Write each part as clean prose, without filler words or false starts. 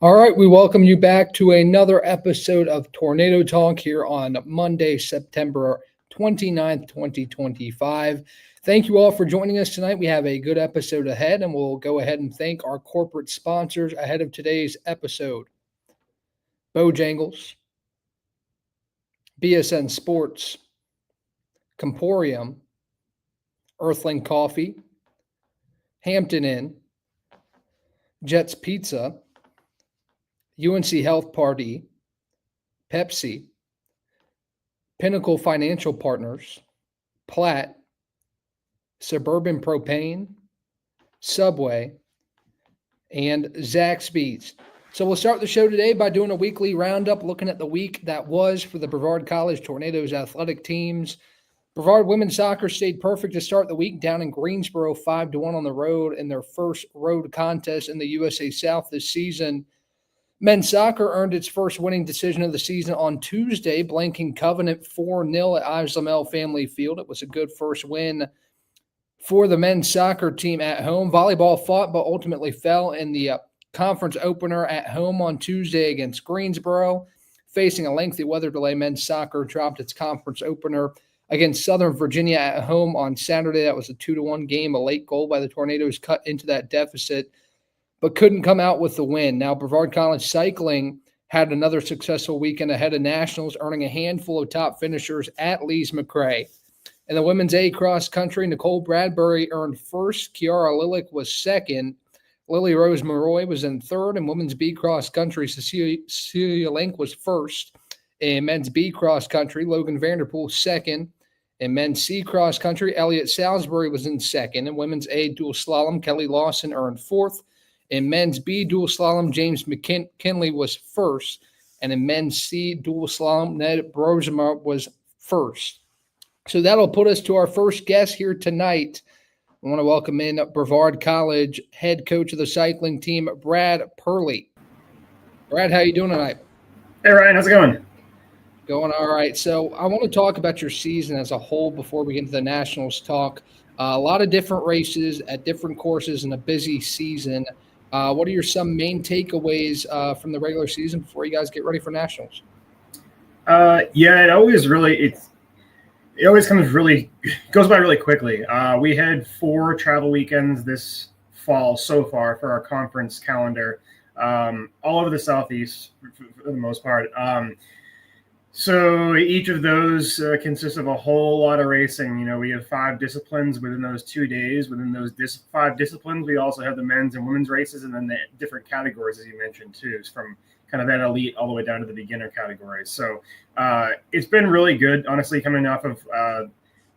All right, we welcome you back to another episode of Tornado Talk here on Monday, September 29th, 2025. Thank you all for joining us tonight. We have a good episode ahead, and we'll go ahead and thank our corporate sponsors ahead of today's episode: Bojangles, BSN Sports, Comporium, Earthling Coffee, Hampton Inn, Jets Pizza, UNC Health Party, Pepsi, Pinnacle Financial Partners, Platt, Suburban Propane, Subway, and Zaxby's. So we'll start the show today by doing a weekly roundup, looking at the week that was for the Brevard College Tornadoes athletic teams. Brevard women's soccer stayed perfect to start the week, down in Greensboro 5-1 on the road in their first road contest in the USA South this season. Men's soccer earned its first winning decision of the season on Tuesday, blanking Covenant 4-0 at Islamel Family Field. It was a good first win for the men's soccer team at home. Volleyball fought but ultimately fell in the conference opener at home on Tuesday against Greensboro. Facing a lengthy weather delay, men's soccer dropped its conference opener against Southern Virginia at home on Saturday. That was a 2-1 game. A late goal by the Tornadoes cut into that deficit, but couldn't come out with the win. Now, Brevard College Cycling had another successful weekend ahead of nationals, earning a handful of top finishers at Lees-McRae. In the women's A cross country, Nicole Bradbury earned first. Kiara Lilick was second. Lily Rose Maroy was in third. In women's B cross country, Cecilia Link was first. In men's B cross country, Logan Vanderpool second. In men's C cross country, Elliott Salisbury was in second. In women's A dual slalom, Kelly Lawson earned fourth. In men's B dual slalom, James McKinley was first. And in men's C dual slalom, Ned Brozema was first. So that'll put us to our first guest here tonight. I want to welcome in Brevard College head coach of the cycling team, Brad Purley. Brad, how you doing tonight? Hey, Ryan, how's it going? Going all right. So I want to talk about your season as a whole before we get into the Nationals talk. A lot of different races at different courses and a busy season. What are some main takeaways from the regular season before you guys get ready for Nationals? It always goes by really quickly. We had 4 travel weekends this fall so far for our conference calendar, all over the Southeast for the most part. So each of those consists of a whole lot of racing. You know, we have 5 disciplines within those 2 days. Within those 5 disciplines, we also have the men's and women's races, and then the different categories, as you mentioned, too, from kind of that elite all the way down to the beginner categories. So it's been really good, honestly, coming off of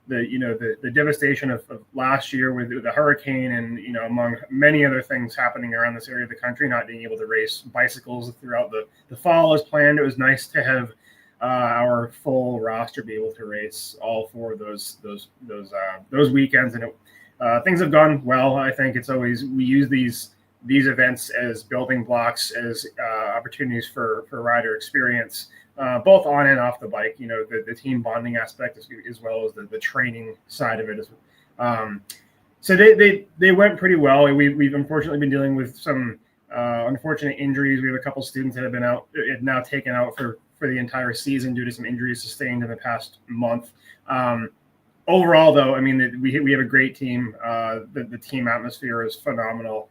the devastation of last year with the hurricane and, among many other things happening around this area of the country, not being able to race bicycles throughout the fall as planned. It was nice to have our full roster be able to race all 4 of those weekends, and things have gone well. I think we use these events as building blocks, as opportunities for rider experience, both on and off the bike. The team bonding aspect as well as the training side of it. So they went pretty well. We've unfortunately been dealing with some unfortunate injuries. We have a couple students that have been now taken out for the entire season due to some injuries sustained in the past month. Overall, though, I mean, we have a great team. The team atmosphere is phenomenal.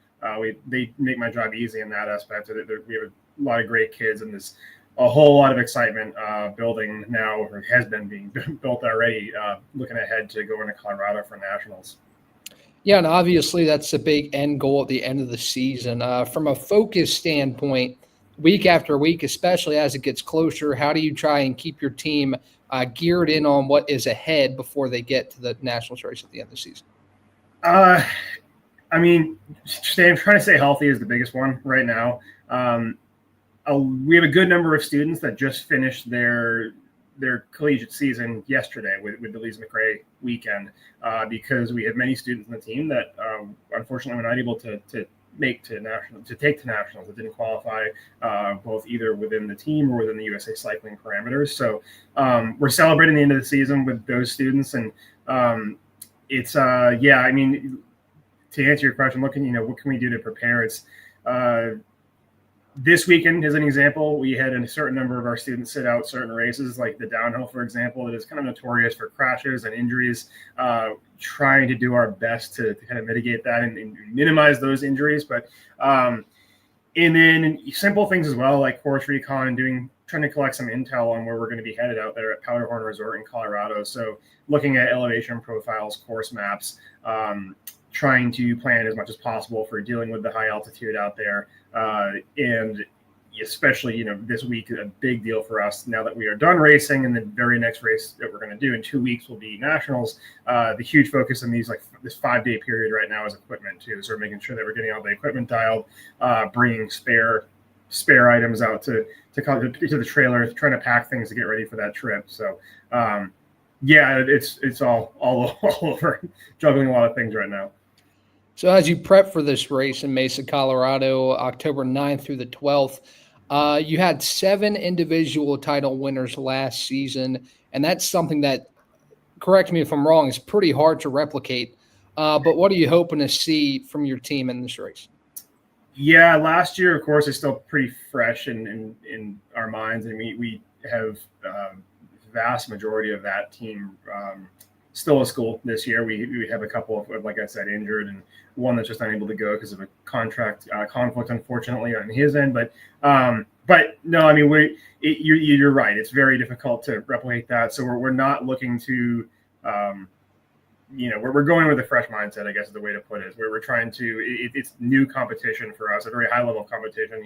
They make my job easy in that aspect. We have a lot of great kids, and there's a whole lot of excitement building now, or has been being built already, looking ahead to going to Colorado for nationals. Yeah, and obviously that's the big end goal at the end of the season. From a focus standpoint, week after week, especially as it gets closer, how do you try and keep your team geared in on what is ahead before they get to the Nationals race at the end of the season? I mean, trying to stay healthy is the biggest one right now. We have a good number of students that just finished their collegiate season yesterday with the Lees-McRae weekend, because we had many students in the team that unfortunately were not able to take to nationals. That didn't qualify, both either within the team or within the USA Cycling parameters. So we're celebrating the end of the season with those students, and it's I mean, to answer your question, what can we do to prepare? It's This weekend, as an example, we had a certain number of our students sit out certain races, like the downhill, for example. It is kind of notorious for crashes and injuries. Trying to do our best to kind of mitigate that and minimize those injuries. But and then simple things as well, like course recon and trying to collect some intel on where we're going to be headed out there at Powderhorn Resort in Colorado. So looking at elevation profiles, course maps, trying to plan as much as possible for dealing with the high altitude out there. And especially, this week, a big deal for us now that we are done racing, and the very next race that we're going to do in 2 weeks will be nationals. The huge focus in this 5-day period right now is equipment too. So we're making sure that we're getting all the equipment dialed, bringing spare items out to the trailer, trying to pack things to get ready for that trip. So it's all over, juggling a lot of things right now. So as you prep for this race in Mesa, Colorado, October 9th through the 12th, you had 7 individual title winners last season, and that's something that, correct me if I'm wrong, is pretty hard to replicate. But what are you hoping to see from your team in this race? Yeah, last year, of course, is still pretty fresh in our minds, and we have vast majority of that team still at school this year. We have a couple of, like I said, injured, and one that's just unable to go because of a contract conflict, unfortunately, on his end. But no, I mean, you're right. It's very difficult to replicate that. So we're not looking to, we're going with a fresh mindset, I guess is the way to put it. Where we're trying to, it's new competition for us, a very high level competition,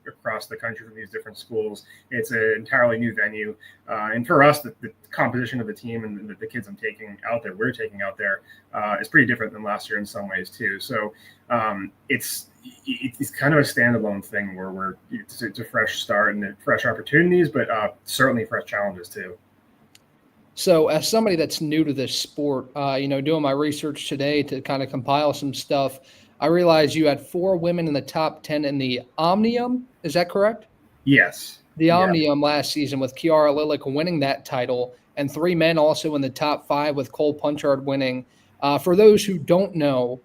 across the country from these different schools. It's an entirely new venue. And for us, the composition of the team and the kids we're taking out there, is pretty different than last year in some ways too. So it's kind of a standalone thing where it's a fresh start and fresh opportunities, but certainly fresh challenges too. So as somebody that's new to this sport, doing my research today to kind of compile some stuff, I realized you had 4 women in the top 10 in the Omnium. Is that correct? Yes. The Omnium last season, with Kiara Lillick winning that title, and 3 men also in the top 5 with Cole Punchard winning. For those who don't know,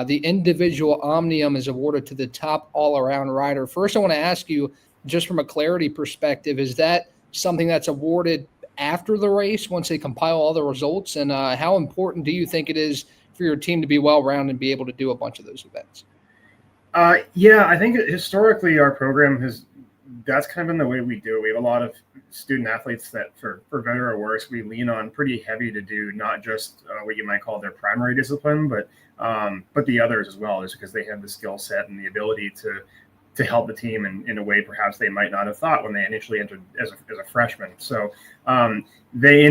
the individual Omnium is awarded to the top all-around rider. First, I want to ask you, just from a clarity perspective, is that something that's awarded after the race once they compile all the results? And how important do you think it is for your team to be well-rounded and be able to do a bunch of those events? I think historically our program that's kind of been the way we do it. We have a lot of student athletes that for better or worse, we lean on pretty heavy to do not just what you might call their primary discipline, but the others as well, just because they have the skill set and the ability to help the team in a way perhaps they might not have thought when they initially entered as a freshman. So the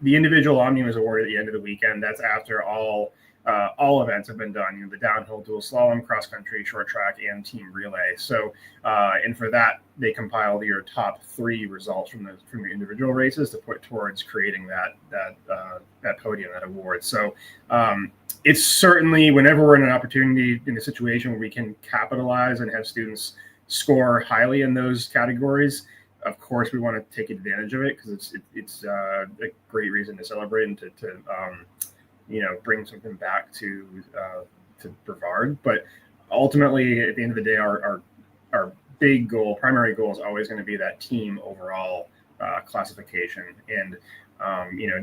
individual Omnium is awarded at the end of the weekend. That's after all events have been done, the downhill, dual slalom, cross country, short track, and team relay. So and for that, they compiled your top 3 results from the individual races to put towards creating that podium, that award. So it's certainly, whenever we're in an opportunity, in a situation where we can capitalize and have students score highly in those categories, of course we want to take advantage of it, because it's a great reason to celebrate and to bring something back to Brevard. But ultimately, at the end of the day, our big goal, primary goal, is always going to be that team overall classification. And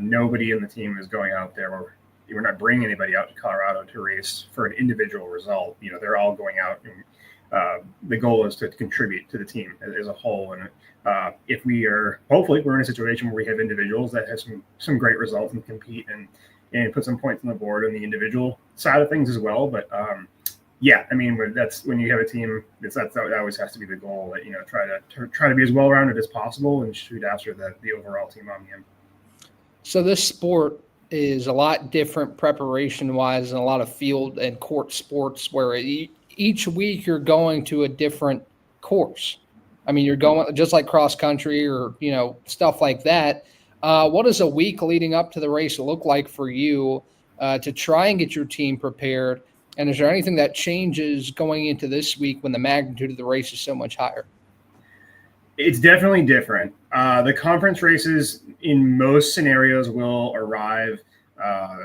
nobody in the team is going out there. We're not bringing anybody out to Colorado to race for an individual result. They're all going out, and the goal is to contribute to the team as a whole. And if hopefully we're in a situation where we have individuals that have some great results and compete and put some points on the board on the individual side of things as well. But that's when you have a team, that always has to be the goal, that try to be as well rounded as possible and shoot after the overall team Omnium. So this sport is a lot different preparation-wise than a lot of field and court sports, where each week you're going to a different course. I mean, you're going just like cross country or stuff like that. What does a week leading up to the race look like for you to try and get your team prepared? And is there anything that changes going into this week when the magnitude of the race is so much higher? It's definitely different. The conference races in most scenarios will arrive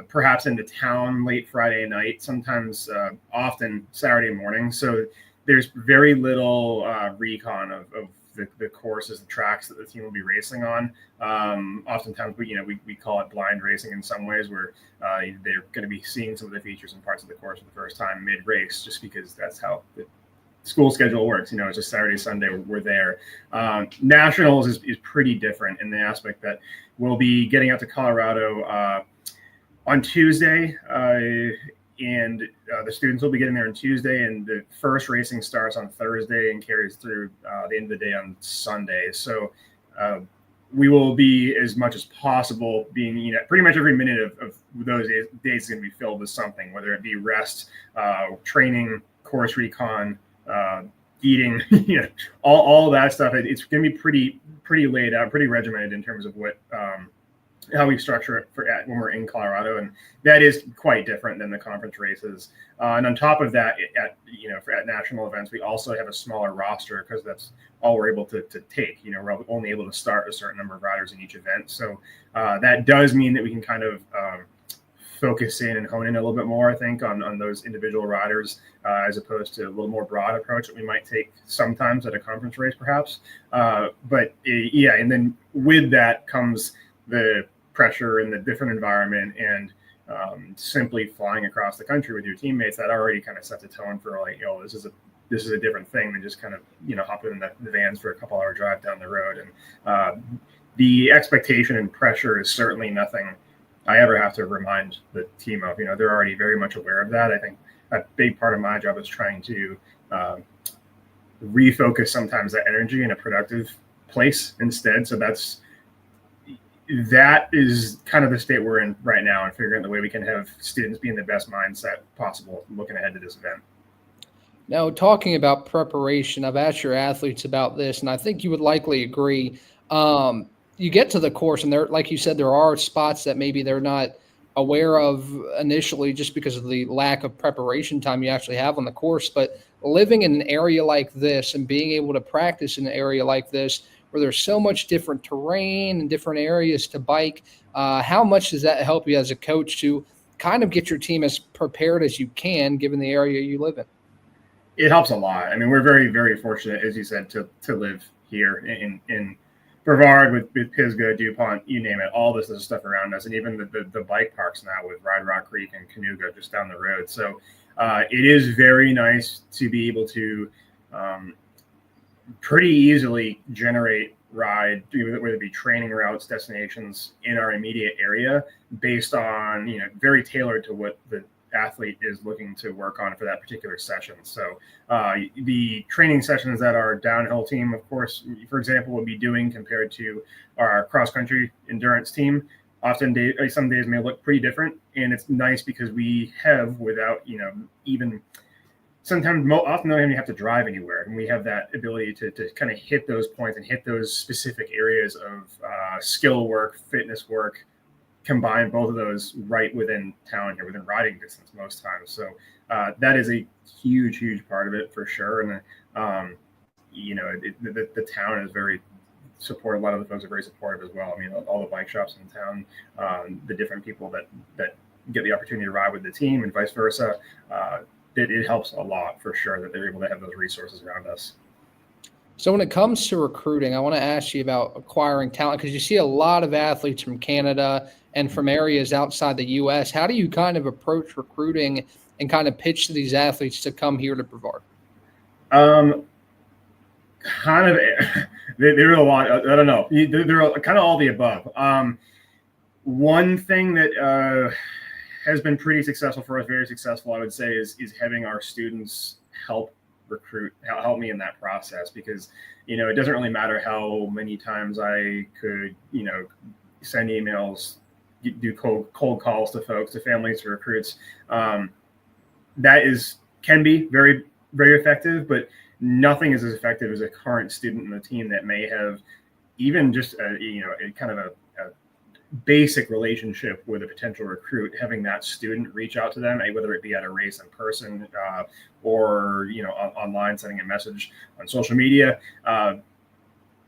perhaps into town late Friday night, sometimes often Saturday morning. So there's very little recon of the courses, the tracks that the team will be racing on. Oftentimes, we call it blind racing in some ways, where they're going to be seeing some of the features and parts of the course for the first time mid-race, just because that's how the school schedule works. It's just Saturday, Sunday, we're there. Nationals is pretty different in the aspect that we'll be getting out to Colorado on Tuesday, and the students will be getting there on Tuesday, and the first racing starts on Thursday and carries through the end of the day on Sunday. So we will be, as much as possible, being, pretty much every minute of those days is going to be filled with something, whether it be rest, training, course recon, eating, all that stuff. It's going to be pretty laid out, pretty regimented in terms of what how we structure it when we're in Colorado, and that is quite different than the conference races. And on top of that, at national events, we also have a smaller roster because that's all we're able to take. We're only able to start a certain number of riders in each event, so that does mean that we can kind of focus in and hone in a little bit more, I think, on those individual riders, as opposed to a little more broad approach that we might take sometimes at a conference race, perhaps. And then with that comes the pressure in the different environment, and simply flying across the country with your teammates, that already kind of sets a tone for this is a different thing than just kind of hopping in the vans for a couple hour drive down the road. And the expectation and pressure is certainly nothing I ever have to remind the team of. They're already very much aware of that. I think a big part of my job is trying to refocus sometimes that energy in a productive place instead. So that is kind of the state we're in right now, and figuring out the way we can have students be in the best mindset possible looking ahead to this event. Now, talking about preparation, I've asked your athletes about this, and I think you would likely agree. You get to the course, and there, like you said, there are spots that maybe they're not aware of initially just because of the lack of preparation time you actually have on the course. But living in an area like this and being able to practice in an area like this, where there's so much different terrain and different areas to bike, how much does that help you as a coach to kind of get your team as prepared as you can, given the area you live in? It helps a lot. I mean, we're very, very fortunate, as you said, to live here in Brevard with Pisgah, DuPont, you name it, all this stuff around us, and even the bike parks now with Ride Rock Creek and Cayuga just down the road. So it is very nice to be able to pretty easily generate ride, whether it be training routes, destinations in our immediate area, based on very tailored to what the athlete is looking to work on for that particular session. So the training sessions that our downhill team, of course, for example, will be doing compared to our cross country endurance team, often some days may look pretty different, and it's nice because we have, without even sometimes often don't even have to drive anywhere, and we have that ability to kind of hit those points and hit those specific areas of skill work, fitness work, combine both of those right within town here, within riding distance most times. So that is a huge part of it for sure. And the town is very supportive. A lot of the folks are very supportive as well. I mean, all the bike shops in town, the different people that get the opportunity to ride with the team and vice versa. It helps a lot for sure that they're able to have those resources around us. So when it comes to recruiting, I want to ask you about acquiring talent, because you see a lot of athletes from Canada and from areas outside the U.S. How do you kind of approach recruiting and kind of pitch to these athletes to come here to Brevard? Kind of, there are a lot. I don't know. There are kind of all the above. One thing that has been pretty successful for us, very successful, I would say, is having our students help me in that process, because it doesn't really matter how many times I could send emails, do cold calls to folks, to families, to recruits. That can be very, very effective, but nothing is as effective as a current student in the team that may have even just a kind of a basic relationship with a potential recruit, having that student reach out to them, whether it be at a race in person or online, sending a message on social media.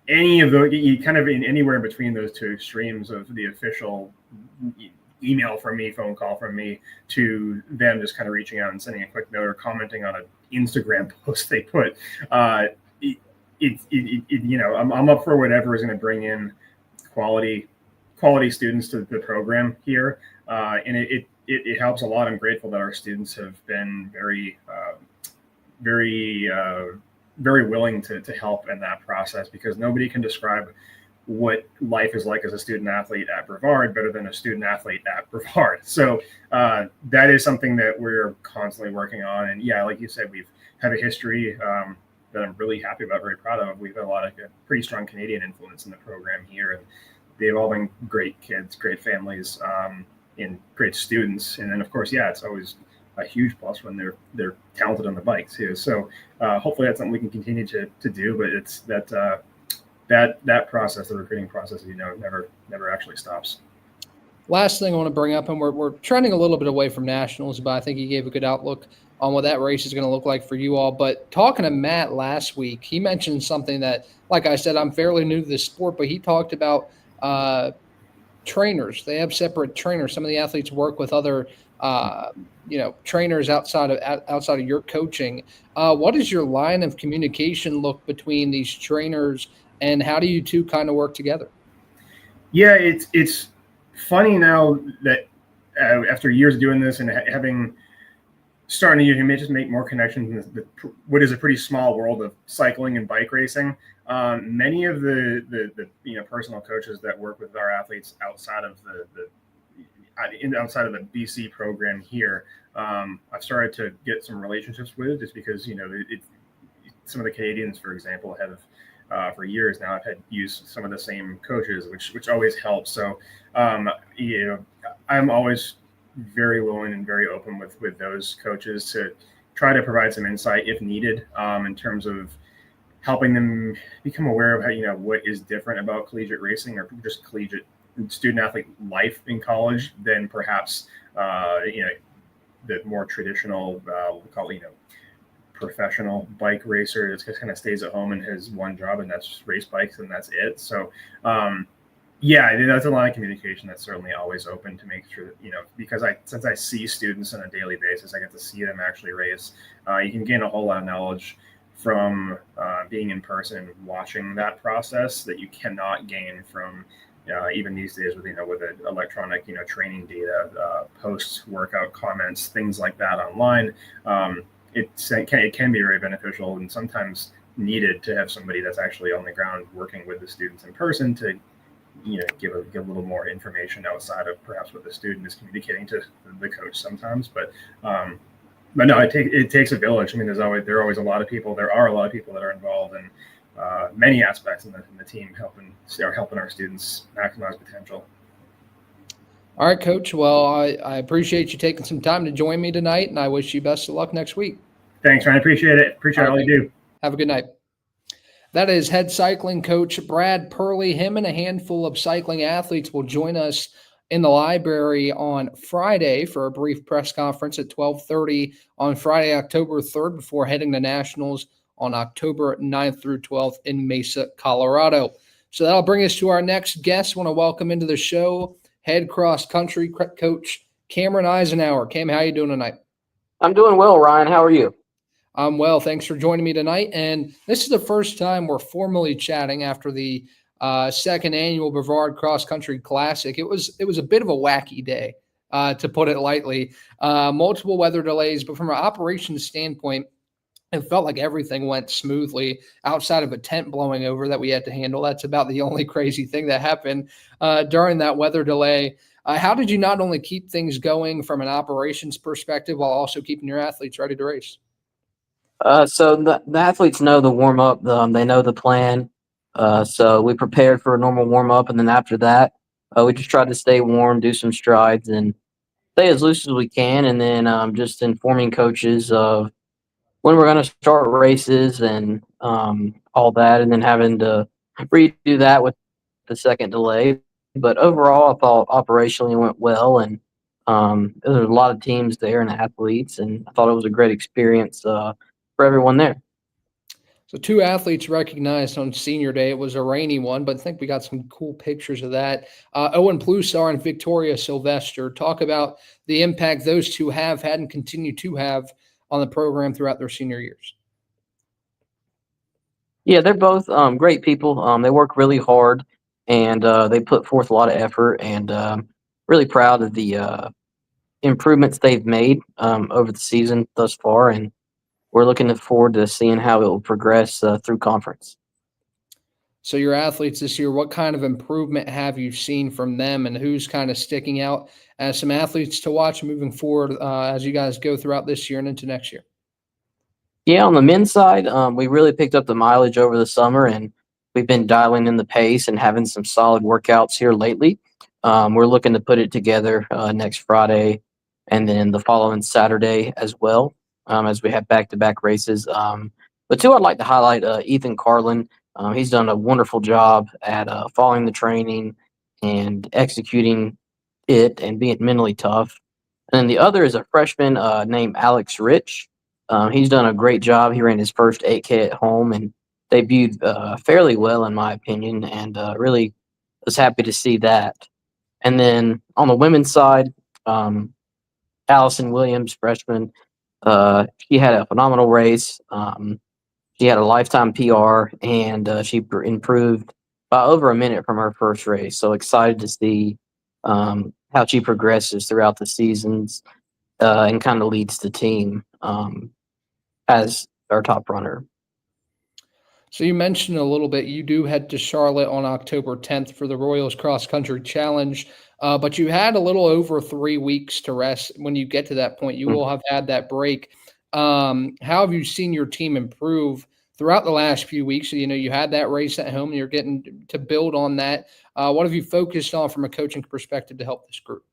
Any of those, kind of in anywhere in between those two extremes of the official email from me, phone call from me, to them just kind of reaching out and sending a quick note or commenting on an Instagram post they put. You know, I'm up for whatever is going to bring in quality students to the program here, and it helps a lot. I'm grateful that our students have been very willing to help in that process, because nobody can describe what life is like as a student athlete at Brevard better than a student athlete at Brevard. So that is something that we're constantly working on. And yeah, like you said, we've have a history that I'm really happy about, very proud of. We've had a lot of pretty strong Canadian influence in the program here, and they've all been great kids, great families, and great students. And then of course, yeah, it's always a huge plus when they're talented on the bike too. So hopefully that's something we can continue to do. But it's that process, the recruiting process, you know, never actually stops. Last thing I want to bring up, and we're trending a little bit away from nationals, but I think you gave a good outlook on what that race is going to look like for you all. But talking to Matt last week, he mentioned something that, like I said, I'm fairly new to this sport, but he talked about trainers. They have separate trainers. Some of the athletes work with other trainers outside of your coaching. What does your line of communication look between these trainers, and how do you two kind of work together? Yeah, it's funny now that after years of doing this and starting to just make more connections in what is a pretty small world of cycling and bike racing. Many of the personal coaches that work with our athletes outside of the BC program here, I've started to get some relationships with, just because some of the Canadians, for example, have for years now I've had used some of the same coaches, which always helps. So I'm always very willing and very open with those coaches to try to provide some insight if needed, in terms of helping them become aware of how, what is different about collegiate racing or just collegiate student athlete life in college than perhaps the more traditional we'll call it, professional bike racer that just kind of stays at home and has one job, and that's race bikes, and that's it. So yeah, that's a lot of communication that's certainly always open to make sure that, because since I see students on a daily basis, I get to see them actually race. You can gain a whole lot of knowledge from being in person and watching that process that you cannot gain from even these days with the electronic training data, post workout comments, things like that online. It can be very beneficial and sometimes needed to have somebody that's actually on the ground working with the students in person to give a little more information outside of perhaps what the student is communicating to the coach sometimes. But no, it takes a village. I mean, there are always a lot of people. There are a lot of people that are involved in many aspects in the team helping our students maximize potential. All right, Coach. Well, I appreciate you taking some time to join me tonight, and I wish you best of luck next week. Thanks, Ryan. I appreciate it. Appreciate all you do. Have a good night. That is head cycling coach Brad Purley. Him and a handful of cycling athletes will join us in the library on Friday for a brief press conference at 12:30 on Friday, October 3rd, before heading to Nationals on October 9th through 12th in Mesa, Colorado. So that'll bring us to our next guest. I want to welcome into the show head cross country coach Cameron Eisenhower. Cam, how you doing tonight? I'm doing well, Ryan. How are you? I'm well. Thanks for joining me tonight. And this is the first time we're formally chatting after the second annual Brevard Cross Country Classic. It was a bit of a wacky day, to put it lightly. Multiple weather delays, but from an operations standpoint, it felt like everything went smoothly outside of a tent blowing over that we had to handle. That's about the only crazy thing that happened during that weather delay. How did you not only keep things going from an operations perspective while also keeping your athletes ready to race? So the athletes know the warm up. They know the plan. So we prepared for a normal warm up, and then after that, we just tried to stay warm, do some strides, and stay as loose as we can. And then just informing coaches of when we're going to start races and all that, and then having to redo that with the second delay. But overall, I thought operationally it went well, and there was a lot of teams there and athletes, and I thought it was a great experience for everyone there. So two athletes recognized on senior day. It was a rainy one, but I think we got some cool pictures of that. Owen Plusar and Victoria Sylvester. Talk about the impact those two have had and continue to have on the program throughout their senior years. Yeah, they're both great people. They work really hard and they put forth a lot of effort, and really proud of the improvements they've made over the season thus far. And we're looking forward to seeing how it will progress through conference. So your athletes this year, what kind of improvement have you seen from them, and who's kind of sticking out as some athletes to watch moving forward as you guys go throughout this year and into next year? Yeah, on the men's side, we really picked up the mileage over the summer, and we've been dialing in the pace and having some solid workouts here lately. We're looking to put it together next Friday and then the following Saturday as well, as we have back-to-back races. But two, I'd like to highlight Ethan Carlin. He's done a wonderful job at following the training and executing it and being mentally tough. And then the other is a freshman named Alex Rich. He's done a great job. He ran his first 8K at home and debuted fairly well, in my opinion, and really was happy to see that. And then on the women's side, Allison Williams, freshman, she had a phenomenal race. She had a lifetime PR, and improved by over a minute from her first race. So excited to see how she progresses throughout the seasons and kind of leads the team as our top runner. So you mentioned a little bit, you do head to Charlotte on October 10th for the Royals Cross Country Challenge, but you had a little over 3 weeks to rest. When you get to that point, you will have had that break. How have you seen your team improve throughout the last few weeks? You know, you had that race at home and you're getting to build on that. What have you focused on from a coaching perspective to help this group?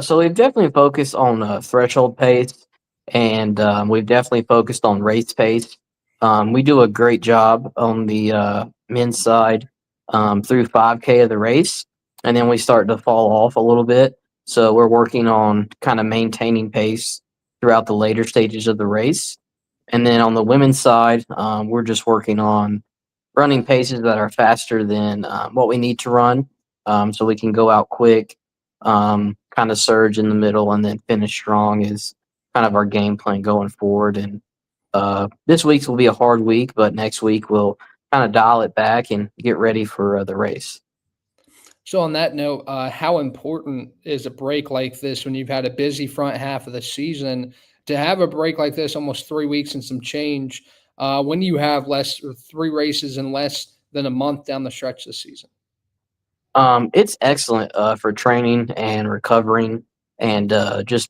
So we've definitely focused on threshold pace, and we've definitely focused on race pace. We do a great job on the men's side through 5K of the race, and then we start to fall off a little bit. So we're working on kind of maintaining pace throughout the later stages of the race. And then on the women's side, we're just working on running paces that are faster than what we need to run, so we can go out quick, kind of surge in the middle, and then finish strong is kind of our game plan going forward. And this week's will be a hard week, but next week we'll kind of dial it back and get ready for the race. So on that note, how important is a break like this when you've had a busy front half of the season to have a break like this, almost 3 weeks and some change, when you have less or 3 races in less than a month down the stretch this season? It's excellent for training and recovering and just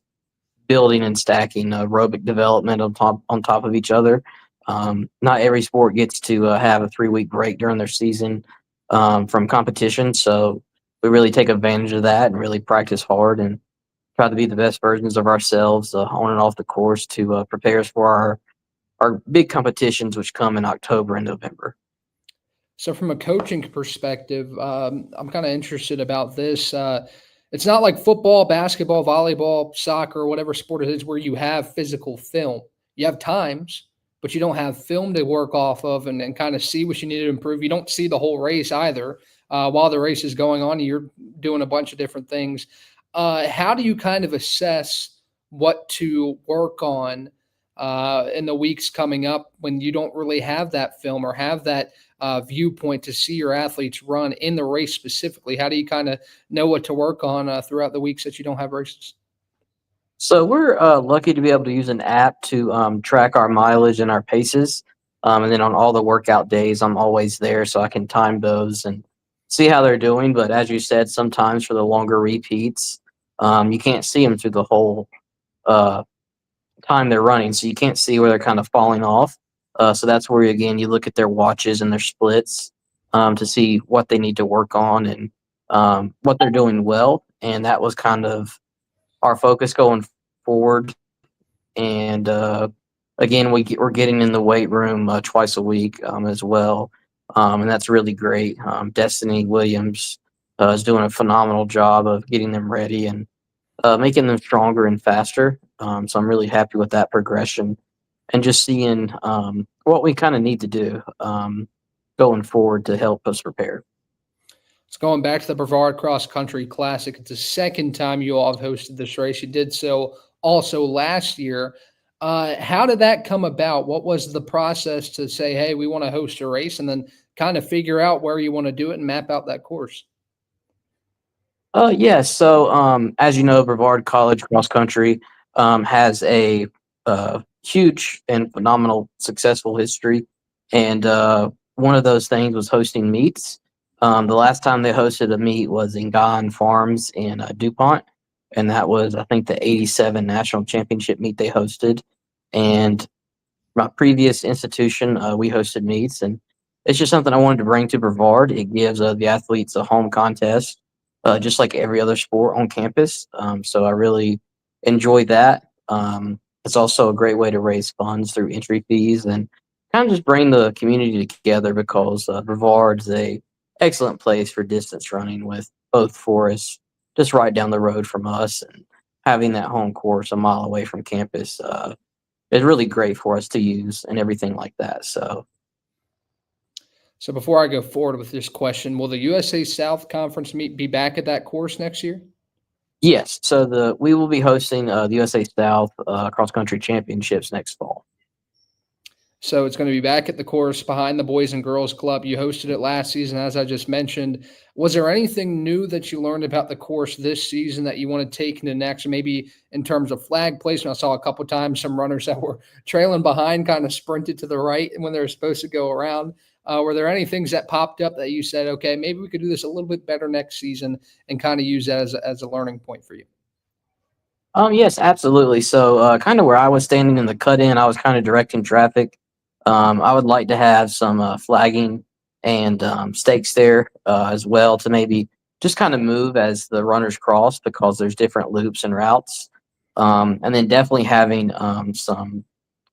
building and stacking aerobic development on top of each other. Not every sport gets to have a 3 week break during their season from competition, so we really take advantage of that and really practice hard and try to be the best versions of ourselves on and off the course to prepare us for our big competitions, which come in October and November. So from a coaching perspective, I'm kind of interested about this. It's not like football, basketball, volleyball, soccer, whatever sport it is, where you have physical film. You have times, but you don't have film to work off of and kind of see what you need to improve. You don't see the whole race either. While the race is going on, you're doing a bunch of different things. How do you kind of assess what to work on in the weeks coming up when you don't really have that film or have that viewpoint to see your athletes run in the race specifically? How do you kind of know what to work on throughout the weeks that you don't have races? So we're lucky to be able to use an app to track our mileage and our paces. And then on all the workout days, I'm always there so I can time those and see how they're doing. But as you said, sometimes for the longer repeats, you can't see them through the whole uh, time they're running. So you can't see where they're kind of falling off. So that's where, again, you look at their watches and their splits to see what they need to work on and what they're doing well. And that was kind of our focus going forward. And again, we're getting in the weight room twice a week as well, and that's really great. Destiny Williams is doing a phenomenal job of getting them ready and making them stronger and faster. So I'm really happy with that progression. and just seeing what we kind of need to do going forward to help us prepare. It's going back to the Brevard Cross Country Classic. It's the second time you all have hosted this race. You did so also last year. How did that come about? What was the process to say, hey, we want to host a race, and then kind of figure out where you want to do it and map out that course? Yeah. So, as you know, Brevard College Cross Country has a huge and phenomenal successful history, and one of those things was hosting meets. The last time they hosted a meet was in Gone Farms in DuPont, and that was, I think, the '87 national championship meet they hosted. And my previous institution, we hosted meets, and it's just something I wanted to bring to Brevard. It gives the athletes a home contest, just like every other sport on campus. So I really enjoy that. It's also a great way to raise funds through entry fees and kind of just bring the community together because Brevard's a excellent place for distance running with both forests just right down the road from us, and having that home course a mile away from campus is really great for us to use and everything like that. So before I go forward with this question, will the USA South Conference meet be back at that course next year? Yes, so we will be hosting the USA South Cross Country Championships next fall. So it's going to be back at the course behind the Boys and Girls Club. You hosted it last season, as I just mentioned. Was there anything new that you learned about the course this season that you want to take into next, maybe in terms of flag placement? I saw a couple times some runners that were trailing behind kind of sprinted to the right when they were supposed to go around. Were there any things that popped up that you said, okay, maybe we could do this a little bit better next season, and kind of use that as a learning point for you? Yes, absolutely. So, kind of where I was standing in the cut in, I was kind of directing traffic. I would like to have some flagging and stakes there as well to maybe just kind of move as the runners cross because there's different loops and routes. And then definitely having I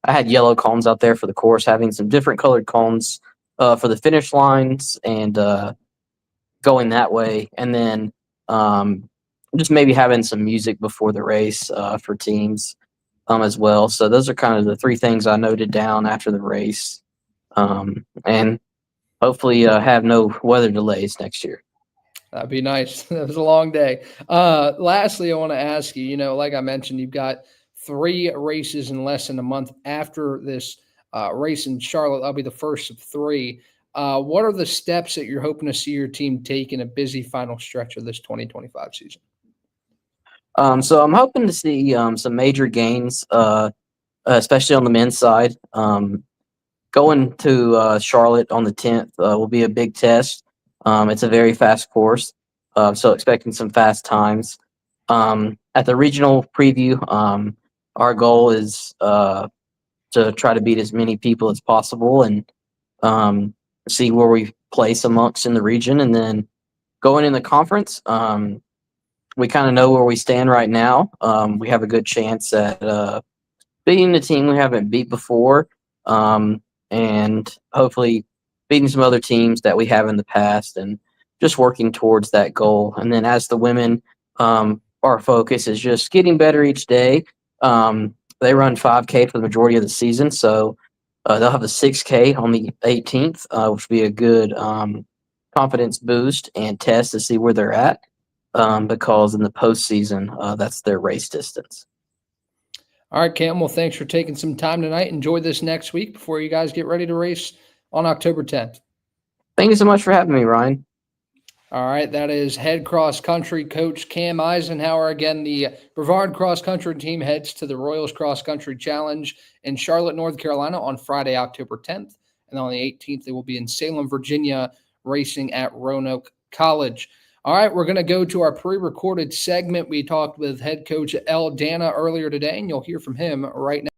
had yellow cones out there for the course, having some different colored cones for the finish lines and going that way. And then just maybe having some music before the race for teams as well. So those are kind of the three things I noted down after the race, and hopefully have no weather delays next year. That'd be nice. It was a long day. Lastly, I want to ask you, like I mentioned, you've got 3 races in less than a month after this race in Charlotte. That'll be the first of 3. What are the steps that you're hoping to see your team take in a busy final stretch of this 2025 season? So I'm hoping to see some major gains, especially on the men's side. Going to Charlotte on the 10th will be a big test. It's a very fast course, so expecting some fast times. At the regional preview, our goal is to try to beat as many people as possible and see where we place amongst in the region. And then going in the conference, we kind of know where we stand right now. We have a good chance at beating the team we haven't beat before, and hopefully beating some other teams that we have in the past, and just working towards that goal. And then as the women, our focus is just getting better each day. They run 5K for the majority of the season, so they'll have a 6K on the 18th, which will be a good confidence boost and test to see where they're at. Because in the postseason, that's their race distance. All right, Cam. Well, thanks for taking some time tonight. Enjoy this next week before you guys get ready to race on October 10th. Thank you so much for having me, Ryan. All right, that is head cross country coach Cam Eisenhower. Again, the Brevard cross country team heads to the Royals Cross Country Challenge in Charlotte, North Carolina on Friday, October 10th. And on the 18th, they will be in Salem, Virginia, racing at Roanoke College. All right, we're going to go to our pre-recorded segment. We talked with head coach El Dana earlier today, and you'll hear from him right now.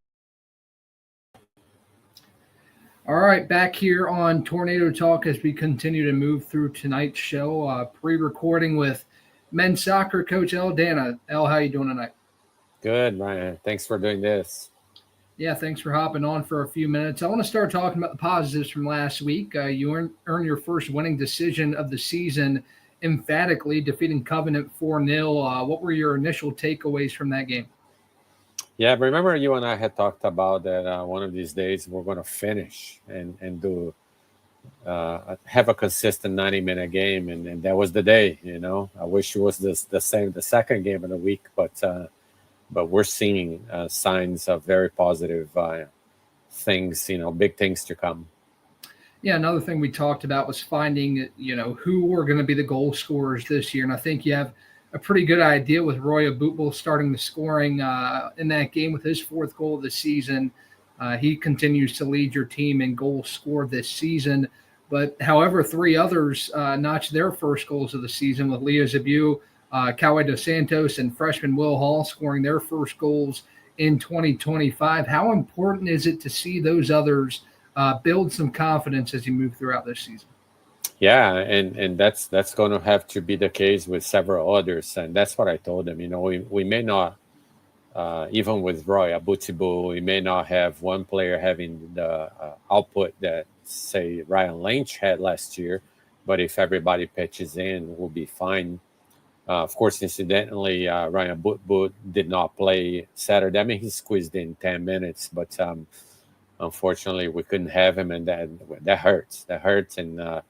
All right, back here on Tornado Talk as we continue to move through tonight's show. Pre-recording with men's soccer coach El Dana. El, how you doing tonight? Good, Ryan. Thanks for doing this. Yeah, thanks for hopping on for a few minutes. I want to start talking about the positives from last week. You earned your first winning decision of the season, emphatically defeating Covenant 4-0. What were your initial takeaways from that game? Yeah, remember you and I had talked about that one of these days we're going to finish and do have a consistent 90-minute game, and that was the day. I wish it was the same the second game of the week, but we're seeing signs of very positive things, big things to come. Yeah, another thing we talked about was finding, who were going to be the goal scorers this year. And I think you have a pretty good idea with Roy Abutbol starting the scoring in that game with his fourth goal of the season. He continues to lead your team in goals scored this season. But however, three others notched their first goals of the season with Leo Zabu, Coway Dos Santos, and freshman Will Hall scoring their first goals in 2025. How important is it to see those others build some confidence as you move throughout this season? Yeah, and that's going to have to be the case with several others, and that's what I told them. We may not, even with Roy Abutbol, we may not have one player having the output that, say, Ryan Lynch had last year, but if everybody pitches in, we'll be fine. Of course, incidentally, Ryan Abutbol did not play Saturday. I mean, he squeezed in 10 minutes, but unfortunately, we couldn't have him, and that hurts. That hurts, and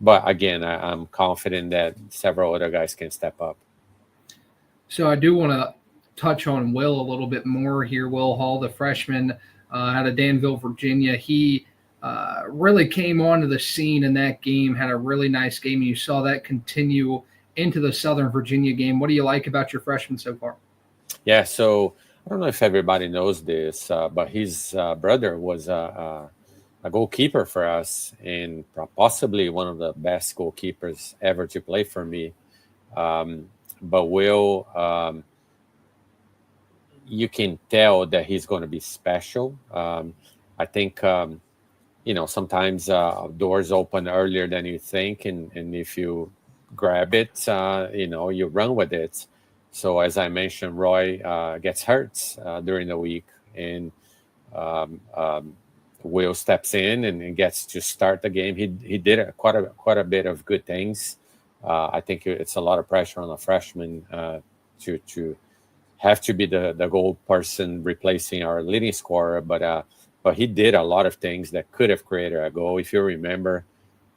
but again, I'm confident that several other guys can step up. So I do want to touch on Will a little bit more here. Will Hall, the freshman out of Danville, Virginia, he really came onto the scene in that game, had a really nice game, and you saw that continue into the Southern Virginia game. What do you like about your freshman so far? Yeah, so I don't know if everybody knows this, but his brother was a goalkeeper for us, and possibly one of the best goalkeepers ever to play for me. But Will, you can tell that he's going to be special. I think, sometimes doors open earlier than you think, and if you grab it, you run with it. So as I mentioned, Roy gets hurt during the week, and Will steps in and gets to start the game. He did quite a bit of good things. I think it's a lot of pressure on a freshman to have to be the goal person replacing our leading scorer, but he did a lot of things that could have created a goal. If you remember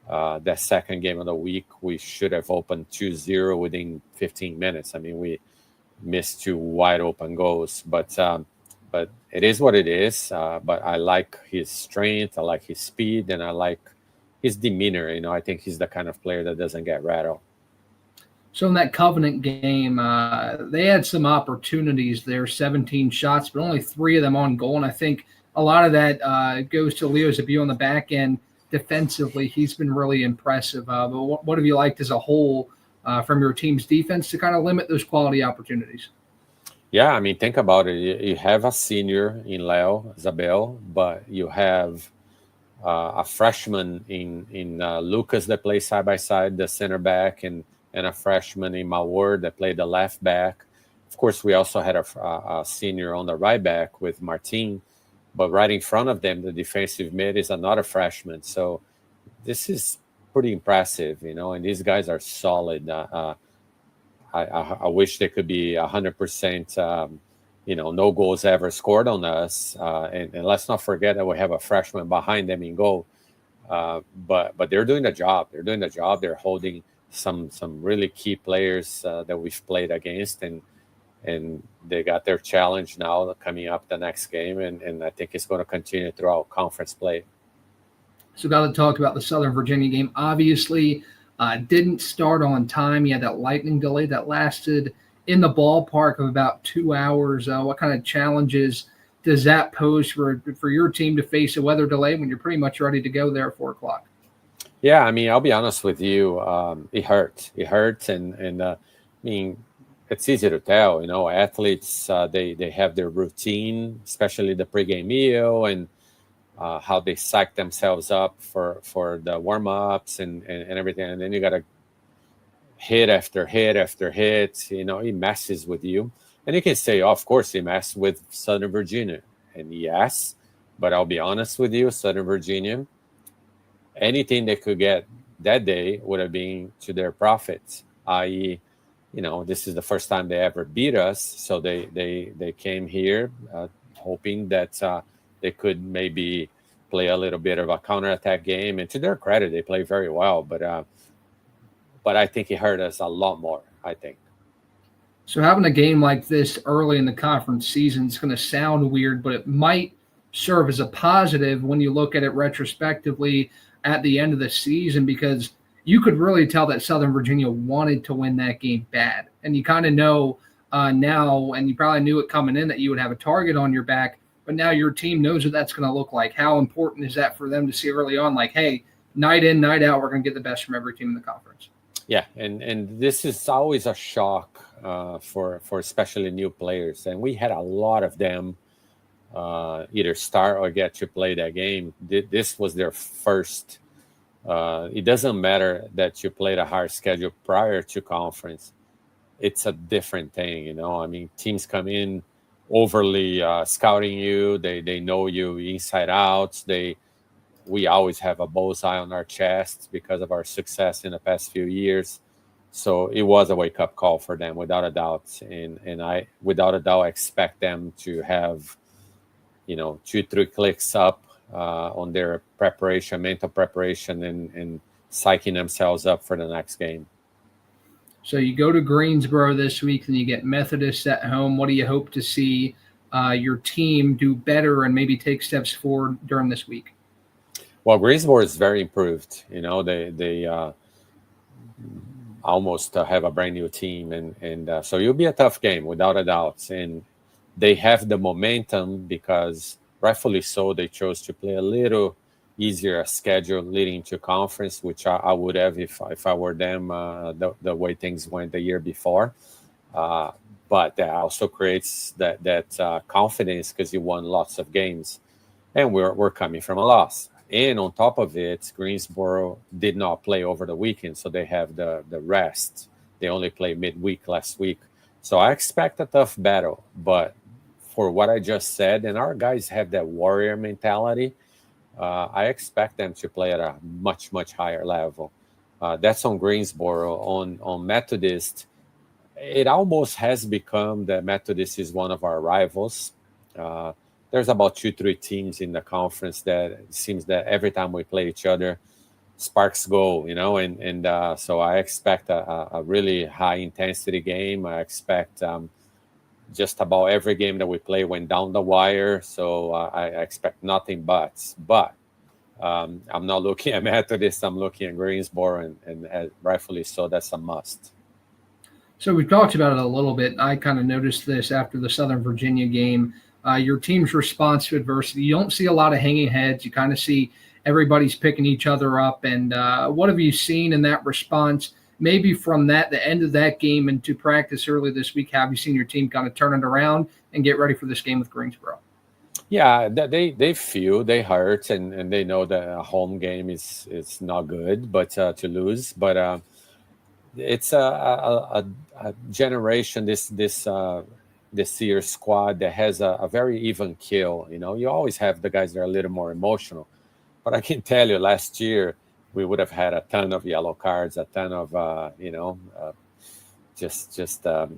that second game of the week, we should have opened 2-0 within 15 minutes. I mean, we missed two wide open goals, but it is what it is. But I like his strength, I like his speed, and I like his demeanor. I think he's the kind of player that doesn't get rattled. So in that Covenant game, they had some opportunities there, 17 shots, but only 3 of them on goal. And I think a lot of that goes to Leo Zabu on the back end defensively. He's been really impressive. But what have you liked as a whole from your team's defense to kind of limit those quality opportunities? Yeah, I mean, think about it. You have a senior in Leo Zabel, but you have a freshman in Lucas that plays side by side, the center back, and a freshman in Mawar that played the left back. Of course, we also had a senior on the right back with Martin, but right in front of them, the defensive mid is another freshman. So this is pretty impressive, and these guys are solid. I wish they could be 100%, no goals ever scored on us. And let's not forget that we have a freshman behind them in goal. But they're doing the job. They're holding some really key players that we've played against, and they got their challenge now coming up the next game, and I think it's going to continue throughout conference play. So got to talk about the Southern Virginia game. Obviously, didn't start on time. You had that lightning delay that lasted in the ballpark of about 2 hours. What kind of challenges does that pose for your team to face a weather delay when you're pretty much ready to go there at 4 o'clock? Yeah, I mean, I'll be honest with you. It hurt. It hurts, and I mean, it's easy to tell. Athletes they have their routine, especially the pregame meal, and how they psych themselves up for the warm-ups and everything. And then you got to hit after hit after hit. It messes with you. And you can say, of course, it messed with Southern Virginia. And yes, but I'll be honest with you, Southern Virginia, anything they could get that day would have been to their profits, i.e., this is the first time they ever beat us. So they came here hoping that they could maybe play a little bit of a counterattack game. And to their credit, they play very well. But I think it hurt us a lot more, I think. So having a game like this early in the conference season is going to sound weird, but it might serve as a positive when you look at it retrospectively at the end of the season, because you could really tell that Southern Virginia wanted to win that game bad. And you kind of know now, and you probably knew it coming in, that you would have a target on your back, but now your team knows what that's going to look like. How important is that for them to see early on, like, hey, night in, night out, we're going to get the best from every team in the conference? Yeah, and this is always a shock for especially new players. And we had a lot of them either start or get to play that game. This was their first. It doesn't matter that you played a hard schedule prior to conference. It's a different thing, I mean, teams come in overly scouting you. They know you inside out. We always have a bullseye on our chest because of our success in the past few years. So it was a wake-up call for them, without a doubt. And I, without a doubt, expect them to have, 2-3 clicks up on their preparation, mental preparation, and psyching themselves up for the next game. So you go to Greensboro this week, and you get Methodist at home. What do you hope to see your team do better and maybe take steps forward during this week? Well, Greensboro is very improved. They almost have a brand new team, and so it'll be a tough game without a doubt. And they have the momentum because, rightfully so, they chose to play a little easier schedule leading to conference, which I would have if I were them. The way things went the year before, but that also creates that confidence because you won lots of games, and we're coming from a loss. And on top of it, Greensboro did not play over the weekend, so they have the rest. They only played midweek last week. So I expect a tough battle. But for what I just said, and our guys have that warrior mentality, I expect them to play at a much, much higher level. That's on Greensboro. On Methodist, it almost has become that Methodist is one of our rivals. There's about 2-3 teams in the conference that it seems that every time we play each other, sparks go, and so I expect a really high intensity game. I expect just about every game that we play went down the wire, so I expect nothing but. But I'm not looking at Methodist, I'm looking at Greensboro, and rightfully so, that's a must. So we've talked about it a little bit. I kind of noticed this after the Southern Virginia game. Your team's response to adversity. You don't see a lot of hanging heads. You kind of see everybody's picking each other up. And what have you seen in that response? Maybe from the end of that game into practice early this week, have you seen your team kind of turn it around and get ready for this game with Greensboro? Yeah, they feel they hurt, and they know that a home game is not good, but to lose. But it's a generation, this year's squad that has a very even kill. You always have the guys that are a little more emotional, but I can tell you, last year we would have had a ton of yellow cards, a ton of just a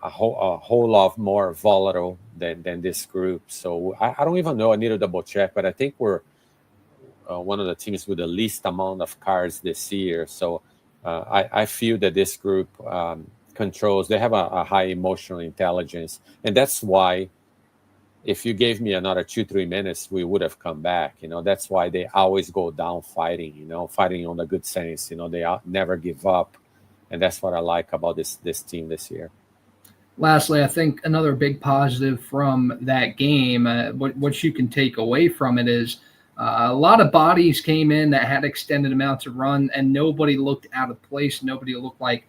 whole lot more volatile than this group. So I don't even know. I need to double check, but I think we're one of the teams with the least amount of cards this year. So I feel that this group controls. They have a high emotional intelligence, and that's why if you gave me another 2-3 minutes, we would have come back. That's why they always go down fighting. Fighting on the good sense. They never give up, and that's what I like about this team this year. Lastly, I think another big positive from that game, what you can take away from it is a lot of bodies came in that had extended amounts of run, and nobody looked out of place. Nobody looked like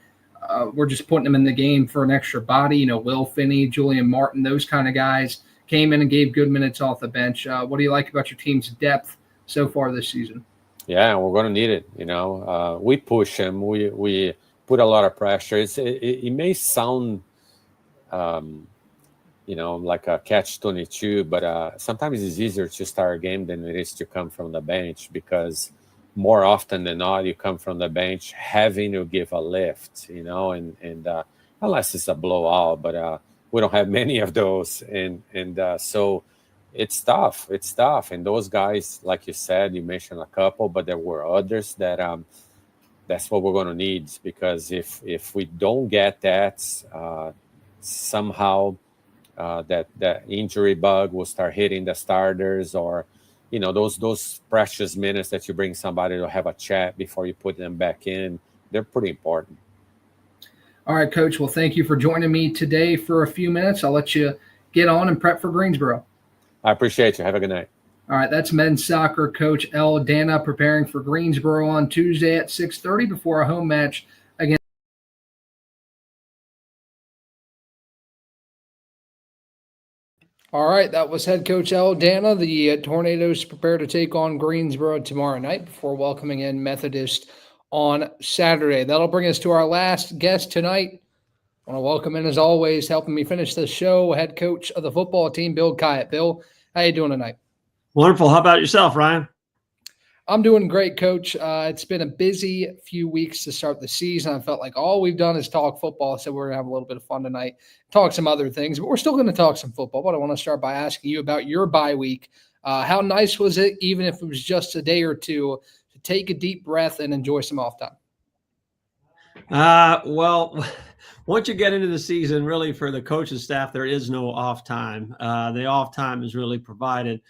we're just putting them in the game for an extra body. Will Finney, Julian Martin, those kind of guys came in and gave good minutes off the bench. What do you like about your team's depth so far this season? Yeah, we're going to need it. We push them. We put a lot of pressure. It may sound, like a catch-22, but sometimes it's easier to start a game than it is to come from the bench, because more often than not, you come from the bench having to give a lift, and unless it's a blowout. But we don't have many of those, and so it's tough. It's tough, and those guys, like you said, you mentioned a couple, but there were others that that's what we're going to need, because if we don't get that, somehow that injury bug will start hitting the starters, or those precious minutes that you bring somebody to have a chat before you put them back in, they're pretty important. All right, Coach. Well, thank you for joining me today for a few minutes. I'll let you get on and prep for Greensboro. I appreciate you. Have a good night. All right, that's men's soccer coach El Dana preparing for Greensboro on Tuesday at 6:30 before a home match against. All right, that was head coach El Dana. The Tornadoes prepare to take on Greensboro tomorrow night before welcoming in Methodist on Saturday. That'll bring us to our last guest tonight. I want to welcome in, as always, helping me finish the show, head coach of the football team, Bill Kyatt. Bill, how you doing tonight? Wonderful. How about yourself, Ryan? I'm doing great, Coach. It's been a busy few weeks to start the season. I felt like all we've done is talk football, so we're going to have a little bit of fun tonight, talk some other things, but we're still going to talk some football. But I want to start by asking you about your bye week. How nice was it, even if it was just a day or two, to take a deep breath and enjoy some off time? Well, once you get into the season, really for the coaching staff, there is no off time. The off time is really provided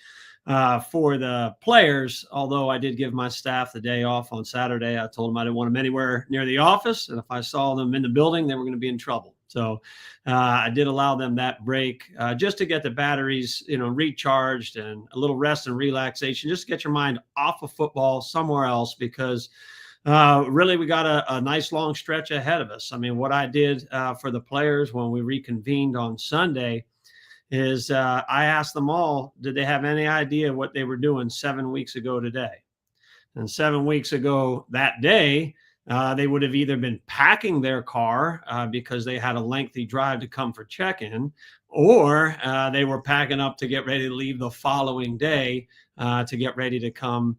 for the players, although I did give my staff the day off on Saturday. I told them I didn't want them anywhere near the office, and if I saw them in the building, they were going to be in trouble. So I did allow them that break just to get the batteries, recharged, and a little rest and relaxation, just to get your mind off of football somewhere else, because really we got a nice long stretch ahead of us. I mean, what I did for the players when we reconvened on Sunday is I asked them all, did they have any idea what they were doing 7 weeks ago today? And 7 weeks ago that day, they would have either been packing their car because they had a lengthy drive to come for check-in, or they were packing up to get ready to leave the following day to get ready to come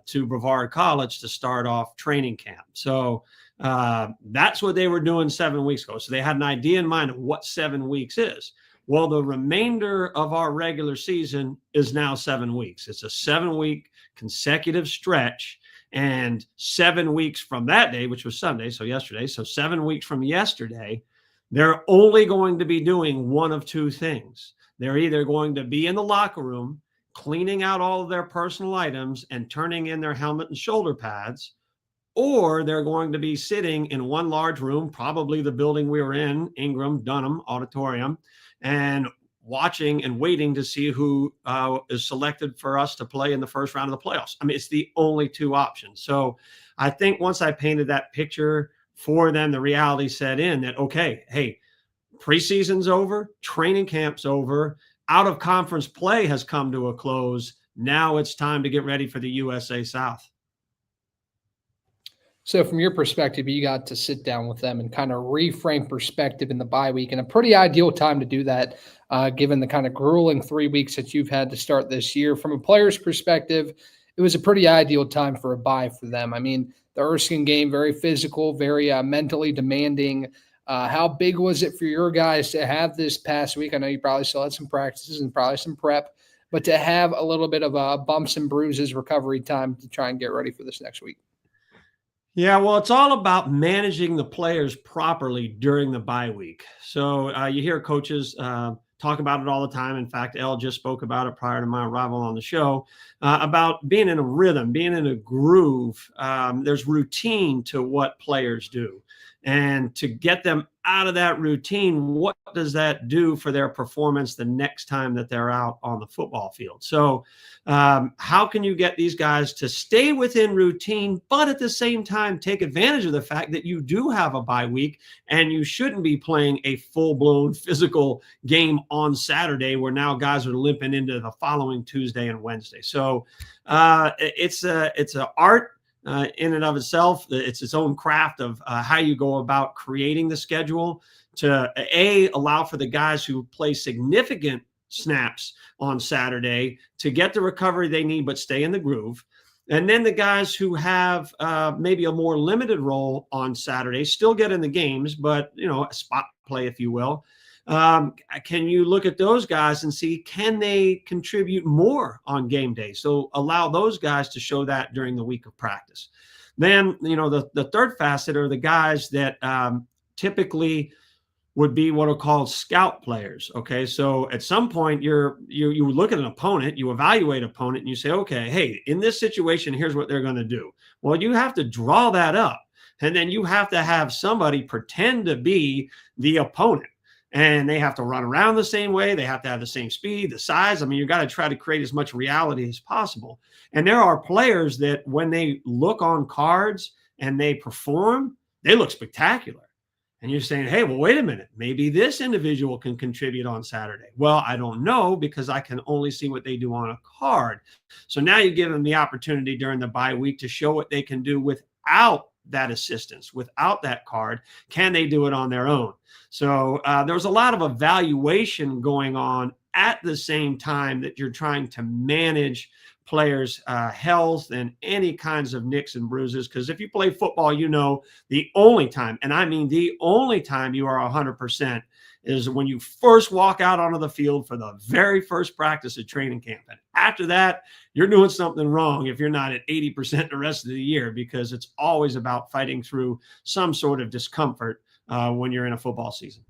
to Brevard College to start off training camp. So that's what they were doing 7 weeks ago. So they had an idea in mind of what 7 weeks is. Well, the remainder of our regular season is now 7 weeks. It's a 7-week consecutive stretch. And 7 weeks from that day, which was Sunday, so yesterday, so 7 weeks from yesterday, they're only going to be doing one of two things. They're either going to be in the locker room, cleaning out all of their personal items and turning in their helmet and shoulder pads, or they're going to be sitting in one large room, probably the building we were in, Ingram Dunham Auditorium, and watching and waiting to see who is selected for us to play in the first round of the playoffs. I mean, it's the only two options. So I think once I painted that picture for them, the reality set in that, okay, hey, preseason's over, training camp's over, out of conference play has come to a close. Now it's time to get ready for the USA South. So from your perspective, you got to sit down with them and kind of reframe perspective in the bye week, and a pretty ideal time to do that, given the kind of grueling 3 weeks that you've had to start this year. From a player's perspective, it was a pretty ideal time for a bye for them. I mean, the Erskine game, very physical, very mentally demanding. How big was it for your guys to have this past week? I know you probably still had some practices and probably some prep, but to have a little bit of bumps and bruises recovery time to try and get ready for this next week. Yeah, well, it's all about managing the players properly during the bye week. So you hear coaches talk about it all the time. In fact, El just spoke about it prior to my arrival on the show about being in a rhythm, being in a groove. There's routine to what players do. And to get them out of that routine, what does that do for their performance the next time that they're out on the football field? So how can you get these guys to stay within routine, but at the same time take advantage of the fact that you do have a bye week and you shouldn't be playing a full-blown physical game on Saturday where now guys are limping into the following Tuesday and Wednesday. So it's an art. In and of itself, it's its own craft of how you go about creating the schedule to allow for the guys who play significant snaps on Saturday to get the recovery they need, but stay in the groove. And then the guys who have maybe a more limited role on Saturday still get in the games, but, a spot play, if you will. Can you look at those guys and see, can they contribute more on game day? So allow those guys to show that during the week of practice. Then, the third facet are the guys that typically would be what are called scout players. Okay. So at some point you look at an opponent, you evaluate opponent, and you say, okay, hey, in this situation, here's what they're going to do. Well, you have to draw that up, and then you have to have somebody pretend to be the opponent, and they have to run around the same way. They have to have the same speed, the size. I mean, you got to try to create as much reality as possible. And there are players that when they look on cards and they perform, they look spectacular. And you're saying, hey, well, wait a minute. Maybe this individual can contribute on Saturday. Well, I don't know, because I can only see what they do on a card. So now you give them the opportunity during the bye week to show what they can do without that assistance, without that card. Can they do it on their own? So there's a lot of evaluation going on at the same time that you're trying to manage players' health and any kinds of nicks and bruises. Because if you play football, the only time, and I mean the only time you are 100% is when you first walk out onto the field for the very first practice at training camp. And after that, you're doing something wrong if you're not at 80% the rest of the year, because it's always about fighting through some sort of discomfort when you're in a football season.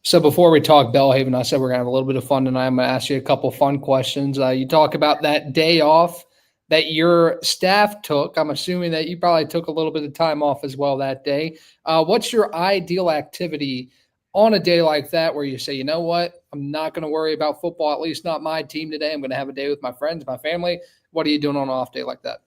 So before we talk Belhaven, I said we're going to have a little bit of fun tonight. I'm going to ask you a couple fun questions. You talk about that day off that your staff took. I'm assuming that you probably took a little bit of time off as well that day. What's your ideal activity on a day like that where you say, you know what, I'm not going to worry about football, at least not my team today. I'm going to have a day with my friends, my family. What are you doing on an off day like that?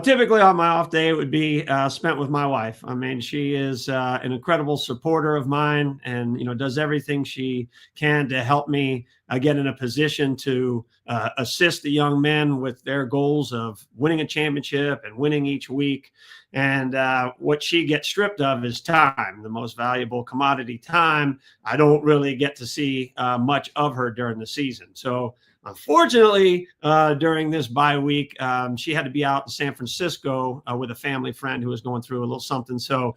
Typically on my off day, it would be spent with my wife. I mean, she is an incredible supporter of mine, and does everything she can to help me get in a position to assist the young men with their goals of winning a championship and winning each week. And what she gets stripped of is time, the most valuable commodity time. I don't really get to see much of her during the season. So unfortunately, during this bye week, she had to be out in San Francisco with a family friend who was going through a little something. So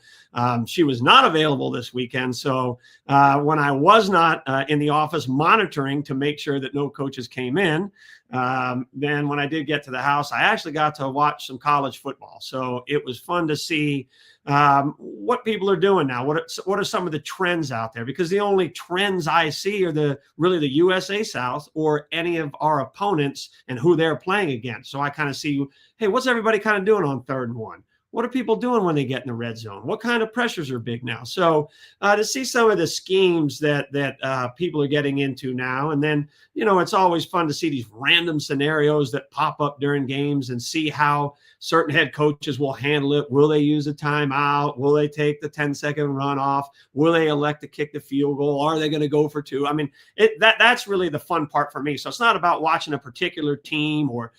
she was not available this weekend. So when I was not in the office monitoring to make sure that no coaches came in, then when I did get to the house, I actually got to watch some college football. So it was fun to see what people are doing now. What are some of the trends out there? Because the only trends I see are really the USA South or any of our opponents and who they're playing against. So I kind of see, hey, what's everybody kind of doing on 3rd and 1? What are people doing when they get in the red zone? What kind of pressures are big now? So to see some of the schemes that people are getting into now, and then, it's always fun to see these random scenarios that pop up during games and see how certain head coaches will handle it. Will they use a timeout? Will they take the 10-second run off? Will they elect to kick the field goal? Are they going to go for 2? I mean, that's really the fun part for me. So it's not about watching a particular team or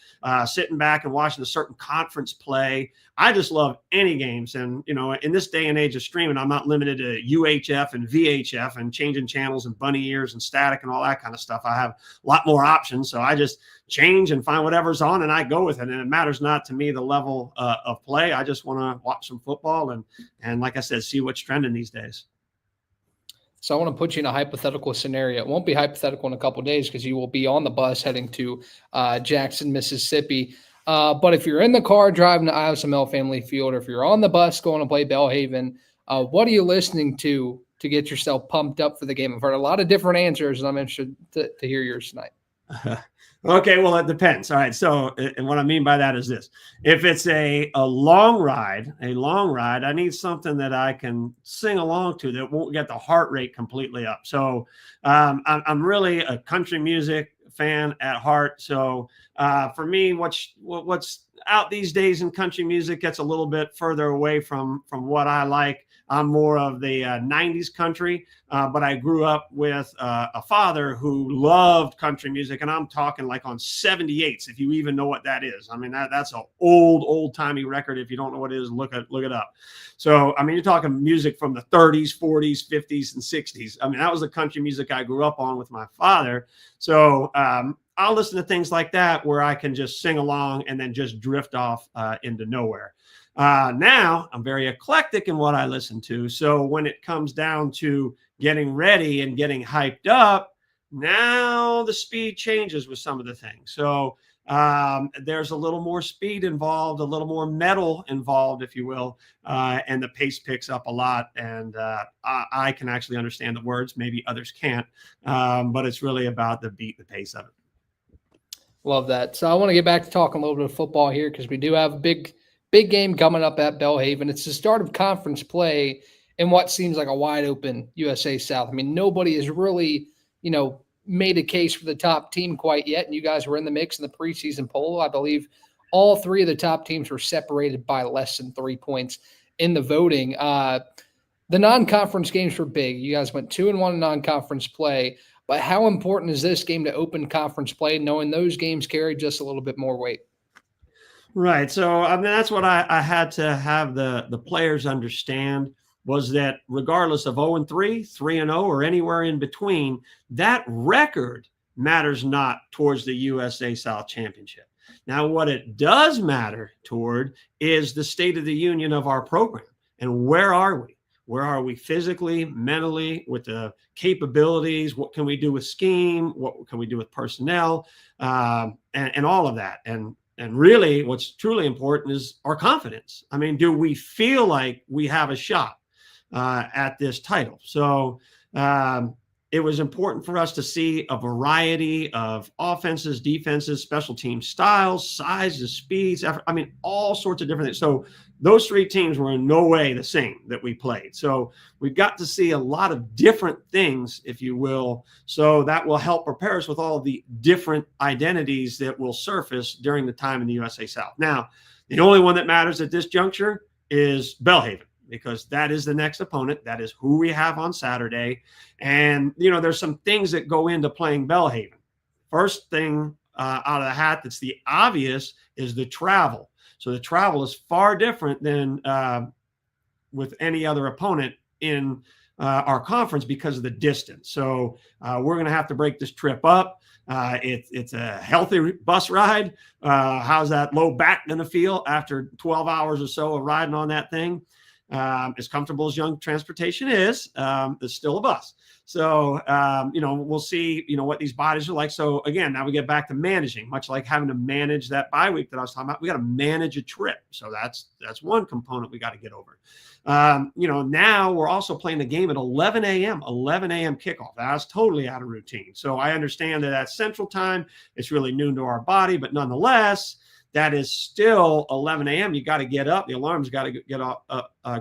sitting back and watching a certain conference play. I just love any games. And, in this day and age of streaming, I'm not limited to UHF and VHF and changing channels and bunny ears and static and all that kind of stuff. I have a lot more options. So I just change and find whatever's on and I go with it. And it matters not to me the level of play. I just want to watch some football and like I said, see what's trending these days. So I want to put you in a hypothetical scenario. It won't be hypothetical in a couple of days because you will be on the bus heading to Jackson, Mississippi. But if you're in the car driving to ISML Family Field, or if you're on the bus going to play Belhaven, what are you listening to get yourself pumped up for the game? I've heard a lot of different answers, and I'm interested to hear yours tonight. Okay, well, it depends. All right, so and what I mean by that is this. If it's a long ride, I need something that I can sing along to that won't get the heart rate completely up. So I'm really a country music fan at heart. So for me, what's out these days in country music gets a little bit further away from what I like. I'm more of the 90s country, but I grew up with a father who loved country music, and I'm talking like on 78s, if you even know what that is. I mean, that's an old-timey record. If you don't know what it is, look it up. So, I mean, you're talking music from the 30s, 40s, 50s, and 60s. I mean, that was the country music I grew up on with my father. So I'll listen to things like that where I can just sing along and then just drift off into nowhere. Now I'm very eclectic in what I listen to. So when it comes down to getting ready and getting hyped up, now the speed changes with some of the things. So there's a little more speed involved, a little more metal involved, if you will, and the pace picks up a lot. And I can actually understand the words. Maybe others can't, but it's really about the beat, the pace of it. Love that. So I want to get back to talking a little bit of football here because we do have a big game coming up at Belhaven. It's the start of conference play in what seems like a wide open USA South. I mean, nobody has really, made a case for the top team quite yet. And you guys were in the mix in the preseason poll. I believe all three of the top teams were separated by less than 3 points in the voting. The non-conference games were big. You guys went 2-1 in non-conference play. But how important is this game to open conference play, knowing those games carry just a little bit more weight? Right. So, I mean, that's what I had to have the players understand, was that regardless of 0-3, 3-0, or anywhere in between, that record matters not towards the USA South Championship. Now, what it does matter toward is the state of the union of our program. And where are we? Where are we physically, mentally, with the capabilities? What can we do with scheme? What can we do with personnel? And all of that. And really, what's truly important is our confidence. I mean, do we feel like we have a shot at this title? So it was important for us to see a variety of offenses, defenses, special team styles, sizes, speeds, effort. I mean, all sorts of different things. So those three teams were in no way the same that we played. So we've got to see a lot of different things, if you will. So that will help prepare us with all of the different identities that will surface during the time in the USA South. Now, the only one that matters at this juncture is Belhaven, because that is the next opponent. That is who we have on Saturday. And, there's some things that go into playing Belhaven. First thing out of the hat that's the obvious is the travel. So the travel is far different than with any other opponent in our conference because of the distance. So we're going to have to break this trip up. It's a healthy bus ride. How's that low back going to feel after 12 hours or so of riding on that thing? As comfortable as Young Transportation is, it's still a bus. So, we'll see, what these bodies are like. So again, now we get back to managing, much like having to manage that bye week that I was talking about. We got to manage a trip. So that's one component we got to get over. Now we're also playing the game at 11 a.m. kickoff. That's totally out of routine. So I understand that at Central Time, it's really noon to our body, but nonetheless, that is still 11 a.m. You got to get up. The alarm's got to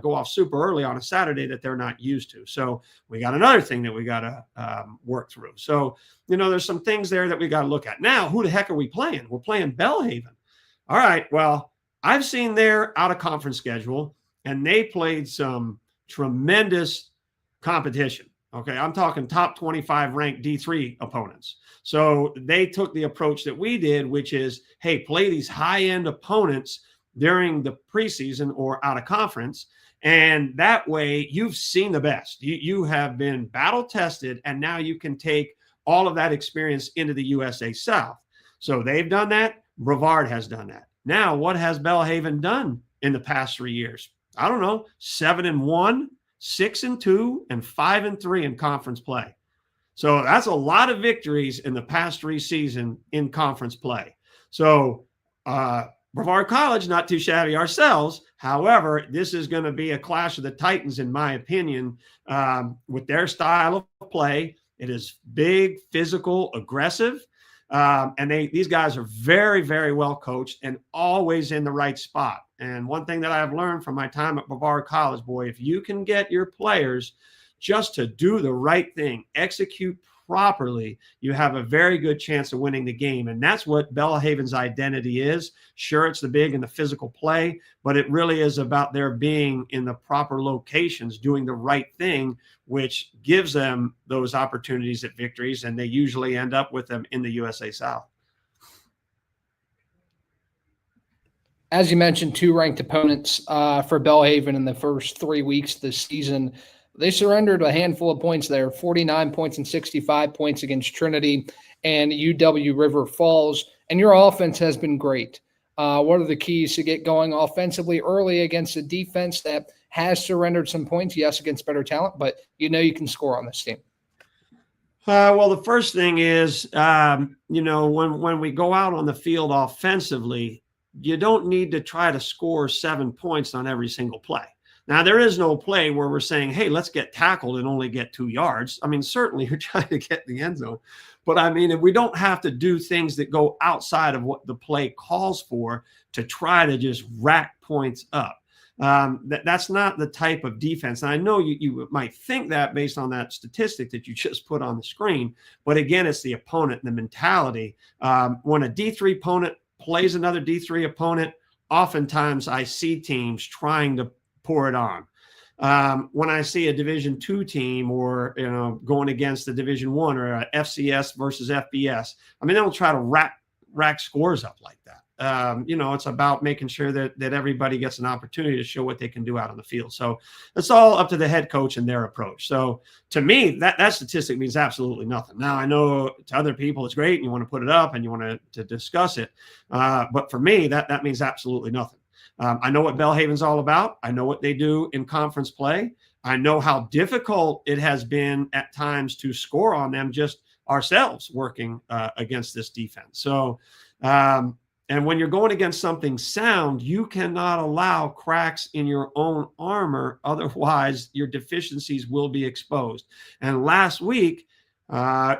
go off super early on a Saturday that they're not used to. So we got another thing that we got to work through. So, there's some things there that we got to look at. Now, who the heck are we playing? We're playing Belhaven. All right. Well, I've seen their out-of-conference schedule, and they played some tremendous competition. Okay, I'm talking top 25 ranked D3 opponents. So they took the approach that we did, which is, hey, play these high-end opponents during the preseason or out of conference. And that way you've seen the best. You have been battle tested, and now you can take all of that experience into the USA South. So they've done that. Brevard has done that. Now, what has Belhaven done in the past 3 years? I don't know, 7-1. 6-2 and 5-3 in conference play. So that's a lot of victories in the past 3 seasons in conference play. So Brevard College, not too shabby ourselves. However, this is going to be a clash of the Titans, in my opinion, with their style of play. It is big, physical, aggressive. And these guys are very, very well coached and always in the right spot. And one thing that I've learned from my time at Brevard College, boy, if you can get your players just to do the right thing, execute properly, you have a very good chance of winning the game. And that's what Belhaven's identity is. Sure, it's the big and the physical play, but it really is about their being in the proper locations, doing the right thing, which gives them those opportunities at victories, and they usually end up with them in the USA South. As you mentioned, 2 ranked opponents for Belhaven in the first 3 weeks of the season. They surrendered a handful of points there, 49 points and 65 points against Trinity and UW River Falls. And your offense has been great. What are the keys to get going offensively early against a defense that has surrendered some points? Yes, against better talent, but you know you can score on this team. Well, the first thing is, when we go out on the field offensively, you don't need to try to score 7 points on every single play. Now, there is no play where we're saying, hey, let's get tackled and only get 2 yards. I mean, certainly you're trying to get in the end zone. But, I mean, if we don't have to do things that go outside of what the play calls for to try to just rack points up. That's not the type of defense. And I know you might think that based on that statistic that you just put on the screen. But, again, it's the opponent and the mentality. When a D3 opponent plays another D3 opponent, oftentimes I see teams trying to pour it on. When I see a Division II team or going against a Division I or a FCS versus FBS, I mean, they don't try to rack scores up like that. It's about making sure that everybody gets an opportunity to show what they can do out on the field. So it's all up to the head coach and their approach. So to me, that statistic means absolutely nothing. Now, I know to other people it's great and you want to put it up and you want to discuss it. But for me, that means absolutely nothing. I know what Belhaven's all about. I know what they do in conference play. I know how difficult it has been at times to score on them, just ourselves working against this defense. So, and when you're going against something sound, you cannot allow cracks in your own armor. Otherwise, your deficiencies will be exposed. And last week,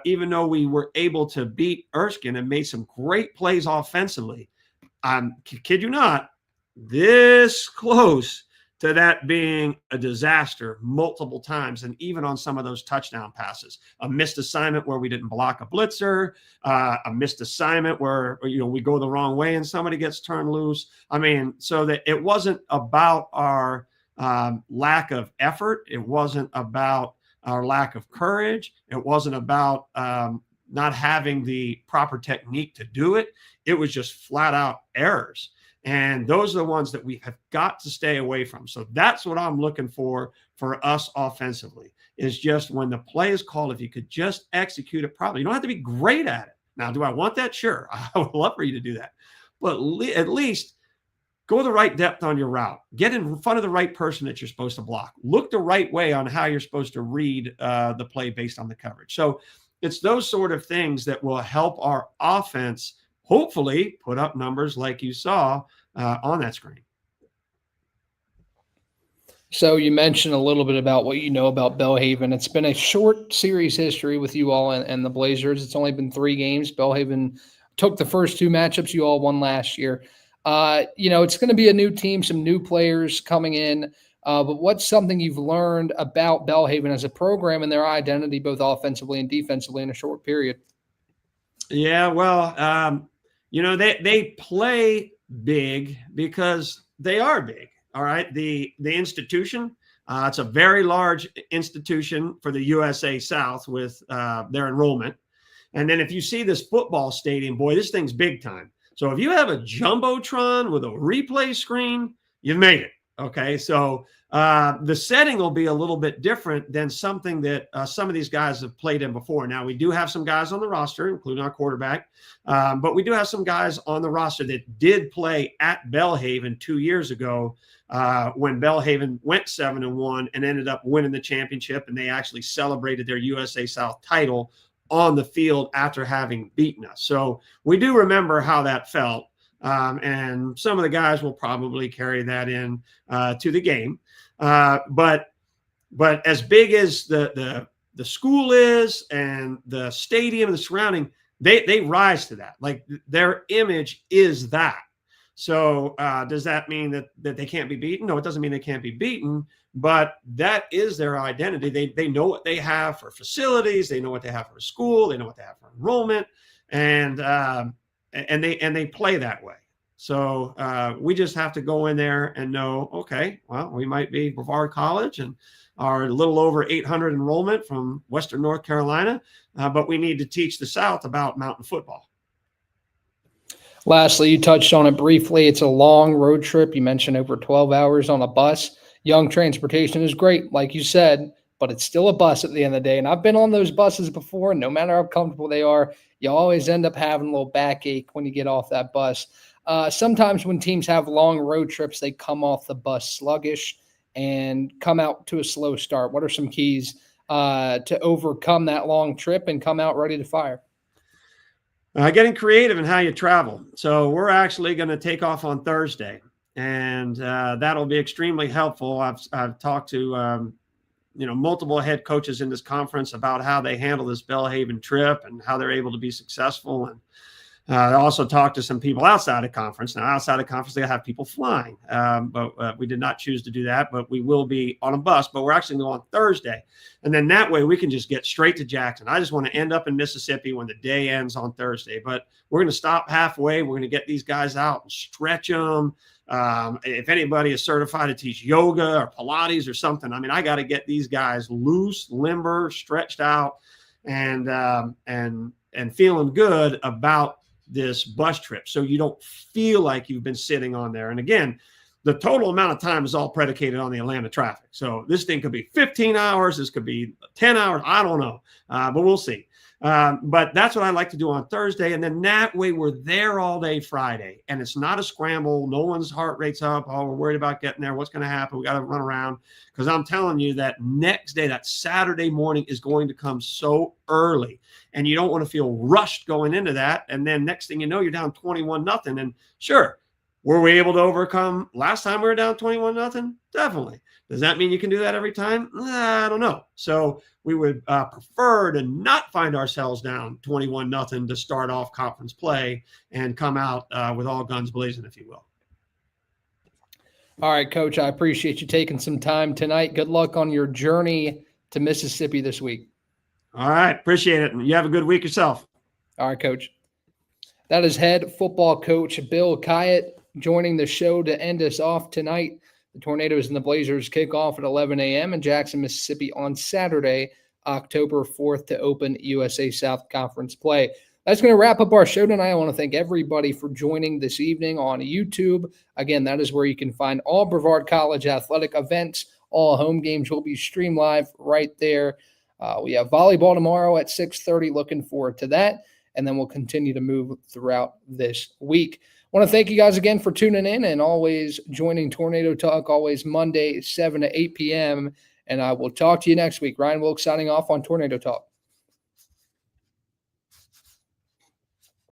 even though we were able to beat Erskine and made some great plays offensively, kid you not, this close to that being a disaster multiple times, and even on some of those touchdown passes. A missed assignment where we didn't block a blitzer, a missed assignment where we go the wrong way and somebody gets turned loose. I mean, so that it wasn't about our lack of effort. It wasn't about our lack of courage. It wasn't about not having the proper technique to do it. It was just flat out errors. And those are the ones that we have got to stay away from. So that's what I'm looking for us offensively, is just when the play is called, if you could just execute it properly. You don't have to be great at it. Now, do I want that? Sure. I would love for you to do that. But at least go the right depth on your route. Get in front of the right person that you're supposed to block. Look the right way on how you're supposed to read the play based on the coverage. So it's those sort of things that will help our offense hopefully put up numbers like you saw on that screen. So you mentioned a little bit about what you know about Belhaven. It's been a short series history with you all and the Blazers. It's only been 3 games. Belhaven took the first 2 matchups you all won last year. It's going to be a new team, some new players coming in. But what's something you've learned about Belhaven as a program and their identity, both offensively and defensively, in a short period? Yeah, well, they play big because they are big. All right. The institution, it's a very large institution for the USA South with their enrollment. And then if you see this football stadium, boy, this thing's big time. So if you have a Jumbotron with a replay screen, you've made it. Okay. So the setting will be a little bit different than something that some of these guys have played in before. Now, we do have some guys on the roster, including our quarterback, but we do have some guys on the roster that did play at Belhaven 2 years ago when Belhaven went 7-1 and ended up winning the championship, and they actually celebrated their USA South title on the field after having beaten us. So we do remember how that felt. And some of the guys will probably carry that in to the game. But as big as the school is and the stadium and the surrounding, they rise to that. Like their image is that. So does that mean that they can't be beaten? No, it doesn't mean they can't be beaten, but that is their identity. They know what they have for facilities. They know what they have for school. They know what they have for enrollment, and they play that way. So we just have to go in there and know, okay, well, we might be Brevard College and are a little over 800 enrollment from Western North Carolina, but we need to teach the South about mountain football. Lastly, you touched on it briefly. It's a long road trip. You mentioned over 12 hours on a bus. Young transportation is great, like you said, but it's still a bus at the end of the day. And I've been on those buses before, and no matter how comfortable they are, you always end up having a little backache when you get off that bus. Sometimes when teams have long road trips, they come off the bus sluggish and come out to a slow start. What are some keys to overcome that long trip and come out ready to fire? Getting creative in how you travel. So we're actually going to take off on Thursday, and that'll be extremely helpful. I've talked to multiple head coaches in this conference about how they handle this Belhaven trip and how they're able to be successful. And I also talked to some people outside of conference. Now, outside of conference, they have people flying, but we did not choose to do that. But we will be on a bus, but we're actually going on Thursday. And then that way we can just get straight to Jackson. I just want to end up in Mississippi when the day ends on Thursday. But we're going to stop halfway. We're going to get these guys out and stretch them. If anybody is certified to teach yoga or Pilates or something, I mean, I got to get these guys loose, limber, stretched out, and feeling good about this bus trip, so you don't feel like you've been sitting on there. And again, the total amount of time is all predicated on the Atlanta traffic. So this thing could be 15 hours, this could be 10 hours, I don't know, but we'll see. But that's what I like to do on Thursday, and then that way we're there all day Friday, and it's not a scramble. No one's heart rate's up. Oh, we're worried about getting there. What's going to happen? We got to run around, because I'm telling you that next day, that Saturday morning, is going to come so early, and you don't want to feel rushed going into that. And then next thing you know, you're down 21-0. And sure, were we able to overcome last time we were down 21-0? Definitely. Does that mean you can do that every time? I don't know. So we would prefer to not find ourselves down 21-0 to start off conference play and come out with all guns blazing, if you will. All right, Coach, I appreciate you taking some time tonight. Good luck on your journey to Mississippi this week. All right. Appreciate it. And you have a good week yourself. All right, Coach. That is head football coach Bill Kyatt joining the show to end us off tonight. The Tornadoes and the Blazers kick off at 11 a.m. in Jackson, Mississippi on Saturday, October 4th to open USA South Conference play. That's going to wrap up our show tonight. I want to thank everybody for joining this evening on YouTube. Again, that is where you can find all Brevard College athletic events. All home games will be streamed live right there. We have volleyball tomorrow at 6:30. Looking forward to that. And then we'll continue to move throughout this week. I want to thank you guys again for tuning in and always joining Tornado Talk, always Monday, 7 to 8 p.m. And I will talk to you next week. Ryan Wilkes signing off on Tornado Talk.